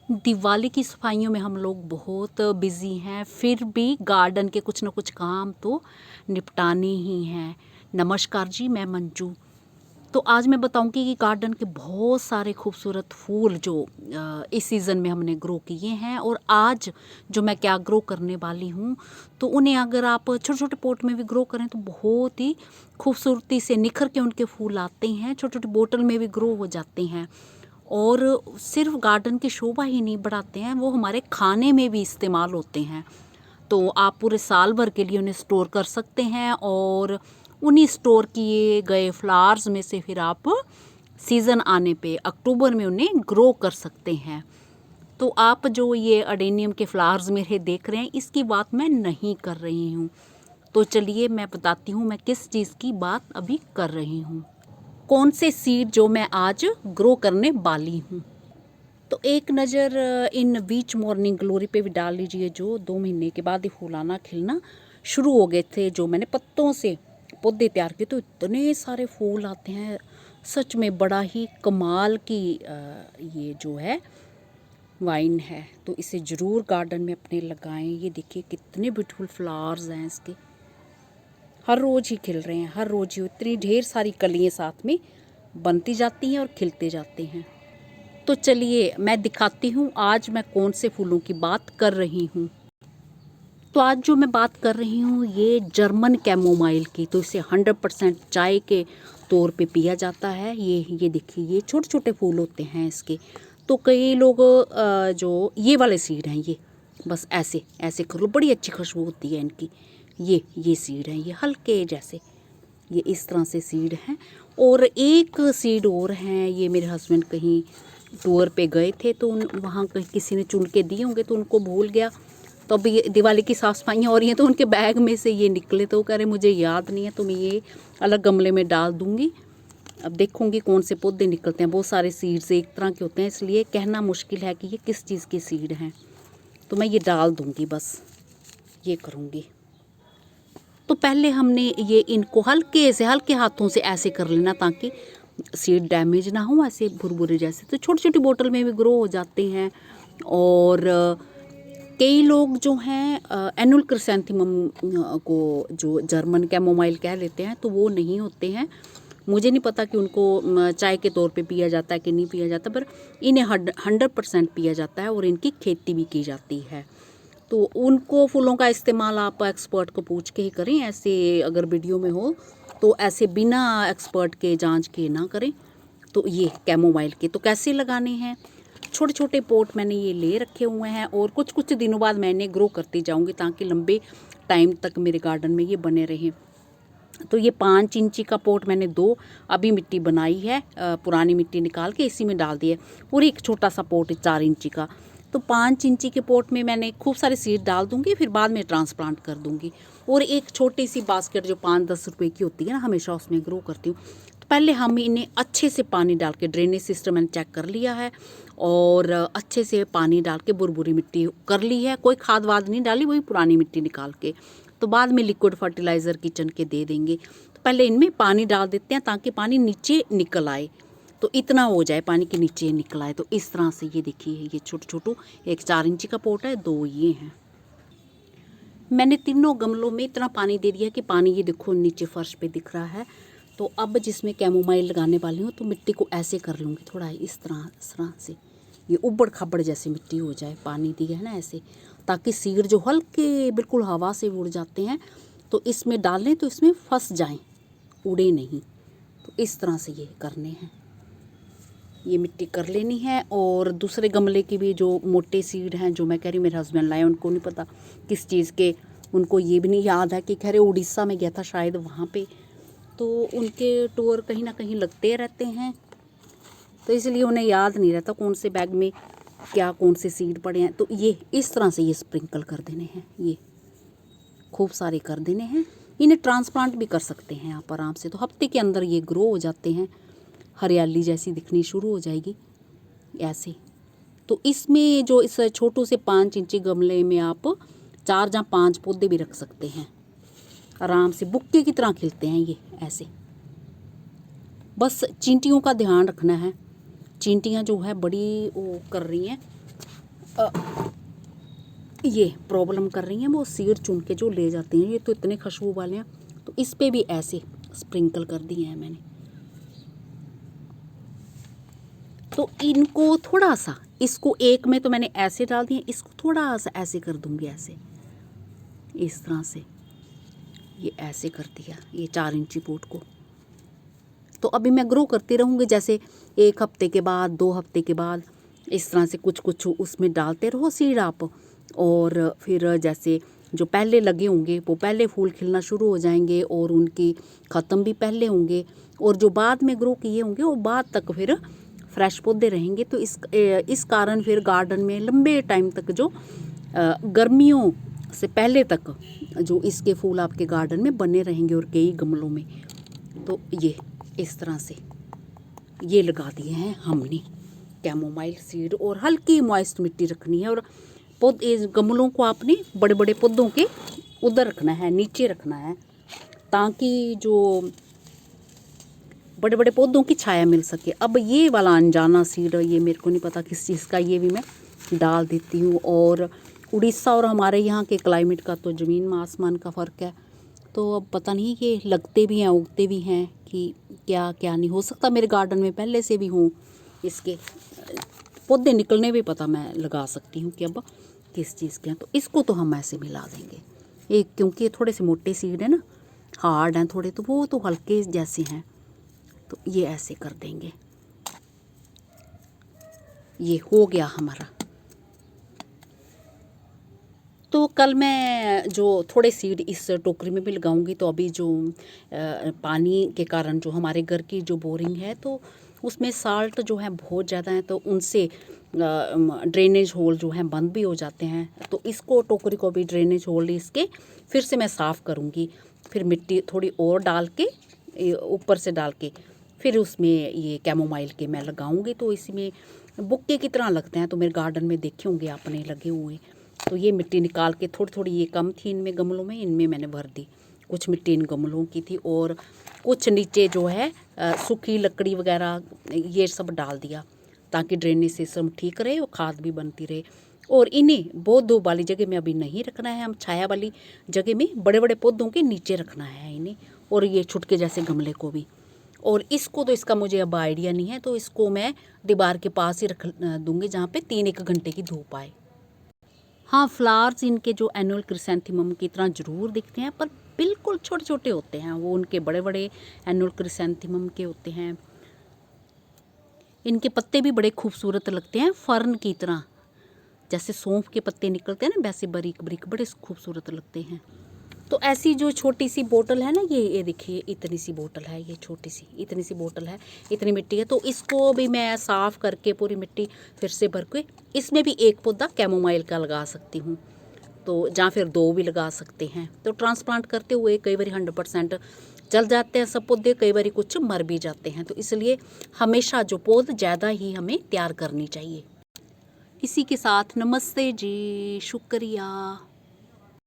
दिवाली की सफाइयों में हम लोग बहुत बिज़ी हैं, फिर भी गार्डन के कुछ ना कुछ काम तो निपटाने ही हैं। नमस्कार जी, मैं मंजू। तो आज मैं बताऊंगी कि गार्डन के बहुत सारे खूबसूरत फूल जो इस सीज़न में हमने ग्रो किए हैं, और आज जो मैं क्या ग्रो करने वाली हूँ, तो उन्हें अगर आप छोटे छोटे पॉट में भी ग्रो करें तो बहुत ही खूबसूरती से निखर के उनके फूल आते हैं। छोटी छोटी बोतल में भी ग्रो हो जाते हैं, और सिर्फ गार्डन की शोभा ही नहीं बढ़ाते हैं, वो हमारे खाने में भी इस्तेमाल होते हैं। तो आप पूरे साल भर के लिए उन्हें स्टोर कर सकते हैं, और उन्हीं स्टोर किए गए फ्लावर्स में से फिर आप सीज़न आने पे अक्टूबर में उन्हें ग्रो कर सकते हैं। तो आप जो ये अडेनियम के फ्लावर्स मेरे देख रहे हैं, इसकी बात मैं नहीं कर रही हूँ। तो चलिए मैं बताती हूँ मैं किस चीज़ की बात अभी कर रही हूँ, कौन से सीड जो मैं आज ग्रो करने वाली हूँ। तो एक नज़र इन बीच मॉर्निंग ग्लोरी पे भी डाल लीजिए, जो 2 महीने के बाद ही फूल आना खिलना शुरू हो गए थे। जो मैंने पत्तों से पौधे तैयार किए तो इतने सारे फूल आते हैं, सच में बड़ा ही कमाल की ये जो है वाइन है। तो इसे ज़रूर गार्डन में अपने लगाएं। ये देखिए कितने ब्यूटीफुल फ्लावर्स हैं इसके, हर रोज़ ही खिल रहे हैं, हर रोज़ ही इतनी ढेर सारी कलियाँ साथ में बनती जाती हैं और खिलते जाते हैं। तो चलिए मैं दिखाती हूँ आज मैं कौन से फूलों की बात कर रही हूँ। तो आज जो मैं बात कर रही हूँ ये जर्मन कैमोमाइल की। तो इसे 100% चाय के तौर पे पिया जाता है। ये देखिए, ये छोटे छोटे फूल होते हैं इसके। तो कई लोग जो ये वाले सीड हैं, ये बस ऐसे ऐसे कर लो, बड़ी अच्छी खुशबू होती है इनकी। ये सीड हैं, ये हल्के जैसे, ये इस तरह से सीड हैं। और एक सीड और हैं, ये मेरे हस्बैंड कहीं टूर पे गए थे तो वहाँ कहीं किसी ने चुन के दिए होंगे, तो उनको भूल गया। तो अभी दिवाली की साफ सफाइयाँ हो रही हैं, तो उनके बैग में से ये निकले, तो वो कह रहे मुझे याद नहीं है, तो मैं ये अलग गमले में डाल दूँगी। अब देखूँगी कौन से पौधे निकलते हैं। बहुत सारे सीड्स एक तरह के होते हैं, इसलिए कहना मुश्किल है कि ये किस चीज़ के सीड हैं। तो मैं ये डाल दूँगी, बस ये करूँगी। तो पहले हमने ये इनको हल्के हाथों से ऐसे कर लेना, ताकि सीड डैमेज ना हो, ऐसे भुरभुरे जैसे। तो छोटी छोटी बोतल में भी ग्रो हो जाते हैं। और कई लोग जो हैं एनुअल क्रिसैंथेमम को जो जर्मन कैमोमाइल कह लेते हैं, तो वो नहीं होते हैं। मुझे नहीं पता कि उनको चाय के तौर पे पिया जाता है कि नहीं पिया जाता, पर इन्हें 100% पिया जाता है, और इनकी खेती भी की जाती है। तो उनको फूलों का इस्तेमाल आप एक्सपर्ट को पूछ के ही करें। ऐसे अगर वीडियो में हो तो ऐसे बिना एक्सपर्ट के जांच के ना करें। तो ये कैमोमाइल के तो कैसे लगाने हैं, छोटे छोटे पोट मैंने ये ले रखे हुए हैं, और कुछ कुछ दिनों बाद मैंने ग्रो करती जाऊंगी, ताकि लंबे टाइम तक मेरे गार्डन में ये बने रहें। तो ये 5 इंची का पोट मैंने 2 अभी मिट्टी बनाई है, पुरानी मिट्टी निकाल के इसी में डाल दी है। और एक छोटा सा पोट 4 इंची का। तो 5 इंची के पोट में मैंने खूब सारे सीड डाल दूंगी, फिर बाद में ट्रांसप्लांट कर दूंगी। और एक छोटी सी बास्केट जो 5-10 रुपए की होती है ना, हमेशा उसमें ग्रो करती हूँ। तो पहले हम इन्हें अच्छे से पानी डाल के, ड्रेनेज सिस्टम मैंने चेक कर लिया है, और अच्छे से पानी डाल के बुरबुरी मिट्टी कर ली है। कोई खाद वाद नहीं डाली, वही पुरानी मिट्टी निकाल के। तो बाद में लिक्विड फर्टिलाइज़र किचन के दे देंगे। तो पहले इनमें पानी डाल देते हैं, ताकि पानी नीचे निकल आए। तो इतना हो जाए पानी के नीचे निकल आए। तो इस तरह से ये देखिए, ये छोटू छोटू एक 4 इंची का पोट है, 2 ये हैं। मैंने तीनों गमलों में इतना पानी दे दिया कि पानी ये देखो नीचे फर्श पे दिख रहा है। तो अब जिसमें कैमोमाइल लगाने वाली हूँ, तो मिट्टी को ऐसे कर लूँगी थोड़ा इस तरह से, ये उबड़ खाबड़ जैसी मिट्टी हो जाए। पानी दिया है ना ऐसे, ताकि सीड जो हल्के बिल्कुल हवा से उड़ जाते हैं, तो इसमें डालें तो इसमें फंस जाएं, उड़े नहीं। तो इस तरह से ये करने हैं, ये मिट्टी कर लेनी है। और दूसरे गमले की भी जो मोटे सीड हैं, जो मैं कह रही मेरे हस्बैंड लाए, उनको नहीं पता किस चीज़ के, उनको ये भी नहीं याद है कि खैर उड़ीसा में गया था शायद, वहाँ पे तो उनके टूर कहीं ना कहीं लगते रहते हैं, तो इसलिए उन्हें याद नहीं रहता कौन से बैग में क्या कौन से सीड पड़े हैं। तो ये इस तरह से ये स्प्रिंकल कर देने हैं, ये खूब सारे कर देने हैं। इन्हें ट्रांसप्लांट भी कर सकते हैं आप आराम से, तो हफ्ते के अंदर ये ग्रो हो जाते हैं, हरियाली जैसी दिखनी शुरू हो जाएगी ऐसे। तो इसमें जो इस छोटू से 5 इंची गमले में आप 4 या 5 पौधे भी रख सकते हैं, आराम से बुक्के की तरह खिलते हैं ये ऐसे। बस चींटियों का ध्यान रखना है, चींटियाँ जो है बड़ी वो कर रही हैं, ये प्रॉब्लम कर रही हैं, वो सीड चुन के जो ले जाती हैं। ये तो इतने खुशबू वाले हैं, तो इस पे भी ऐसे स्प्रिंकल कर दिए हैं मैंने। तो इनको थोड़ा सा, इसको एक में तो मैंने ऐसे डाल दिए, इसको थोड़ा सा ऐसे कर दूंगी, ऐसे इस तरह से ये ऐसे कर दिया ये 4 इंची पोट को। तो अभी मैं ग्रो करती रहूँगी, जैसे 1 हफ्ते के बाद 2 हफ्ते के बाद इस तरह से कुछ कुछ उसमें डालते रहो सीड आप। और फिर जैसे जो पहले लगे होंगे वो पहले फूल खिलना शुरू हो जाएंगे और उनकी ख़त्म भी पहले होंगे, और जो बाद में ग्रो किए होंगे वो बाद तक फिर फ्रेश पौधे रहेंगे। तो इस कारण फिर गार्डन में लंबे टाइम तक जो गर्मियों से पहले तक जो इसके फूल आपके गार्डन में बने रहेंगे और कई गमलों में। तो ये इस तरह से ये लगा दिए हैं हमने कैमोमाइल सीड, और हल्की मॉइस्ट मिट्टी रखनी है। और पौधे गमलों को आपने बड़े बड़े पौधों के उधर रखना है, नीचे रखना है, ताकि जो बड़े बड़े पौधों की छाया मिल सके। अब ये वाला अनजाना सीड, ये मेरे को नहीं पता किस चीज़ का, ये भी मैं डाल देती हूँ। और उड़ीसा और हमारे यहाँ के क्लाइमेट का तो ज़मीन में आसमान का फ़र्क है। तो अब पता नहीं ये लगते भी हैं उगते भी हैं कि क्या क्या नहीं, हो सकता मेरे गार्डन में पहले से भी हों इसके पौधे निकलने भी, पता मैं लगा सकती हूँ कि अब किस चीज़ के हैं। तो इसको तो हम ऐसे मिला देंगे एक, क्योंकि ये थोड़े से मोटे सीड है ना, हार्ड हैं थोड़े, तो वो तो हल्के जैसे हैं, तो ये ऐसे कर देंगे। ये हो गया हमारा। तो कल मैं जो थोड़े सीड इस टोकरी में भी लगाऊंगी। तो अभी जो पानी के कारण जो हमारे घर की जो बोरिंग है, तो उसमें साल्ट जो है बहुत ज़्यादा है, तो उनसे ड्रेनेज होल जो हैं बंद भी हो जाते हैं। तो इसको टोकरी को भी ड्रेनेज होल इसके फिर से मैं साफ़ करूँगी, फिर मिट्टी थोड़ी और डाल के ऊपर से डाल के फिर उसमें ये कैमोमाइल के मैं लगाऊंगी। तो इसमें बुक्के की तरह लगते हैं, तो मेरे गार्डन में देखे होंगे आपने लगे हुए। तो ये मिट्टी निकाल के थोड़ी थोड़ी, ये कम थी इनमें गमलों में, इनमें मैंने भर दी। कुछ मिट्टी इन गमलों की थी और कुछ नीचे जो है सूखी लकड़ी वगैरह ये सब डाल दिया, ताकि ड्रेनेज सिस्टम ठीक रहे और खाद भी बनती रहे। और इन्हें बहुत धूप वाली जगह में अभी नहीं रखना है, हम छाया वाली जगह में बड़े बड़े पौधों के नीचे रखना है इन्हें, और ये छुटके जैसे गमले को भी। और इसको तो इसका मुझे अब आइडिया नहीं है, तो इसको मैं दीवार के पास ही रख दूँगी जहाँ पे 3-1 घंटे की धूप आए। हाँ, फ्लावर्स इनके जो एनुअल क्रिसैंथेमम की तरह ज़रूर दिखते हैं, पर बिल्कुल छोटे छोटे होते हैं, वो उनके बड़े बड़े एनुअल क्रिसैंथेमम के होते हैं। इनके पत्ते भी बड़े खूबसूरत लगते हैं, फर्न की तरह, जैसे सौंफ के पत्ते निकलते हैं ना, वैसे बारीक बारीक बड़े खूबसूरत लगते हैं। तो ऐसी जो छोटी सी बोतल है ना, ये देखिए इतनी सी बोतल है, ये छोटी सी इतनी सी बोतल है, इतनी मिट्टी है। तो इसको भी मैं साफ़ करके पूरी मिट्टी फिर से भर के इसमें भी एक पौधा कैमोमाइल का लगा सकती हूँ, तो या फिर 2 भी लगा सकते हैं। तो ट्रांसप्लांट करते हुए कई बार 100% चल जाते हैं सब पौधे, कई बार कुछ मर भी जाते हैं। तो इसलिए हमेशा जो पौध ज़्यादा ही हमें तैयार करनी चाहिए। इसी के साथ नमस्ते जी, शुक्रिया।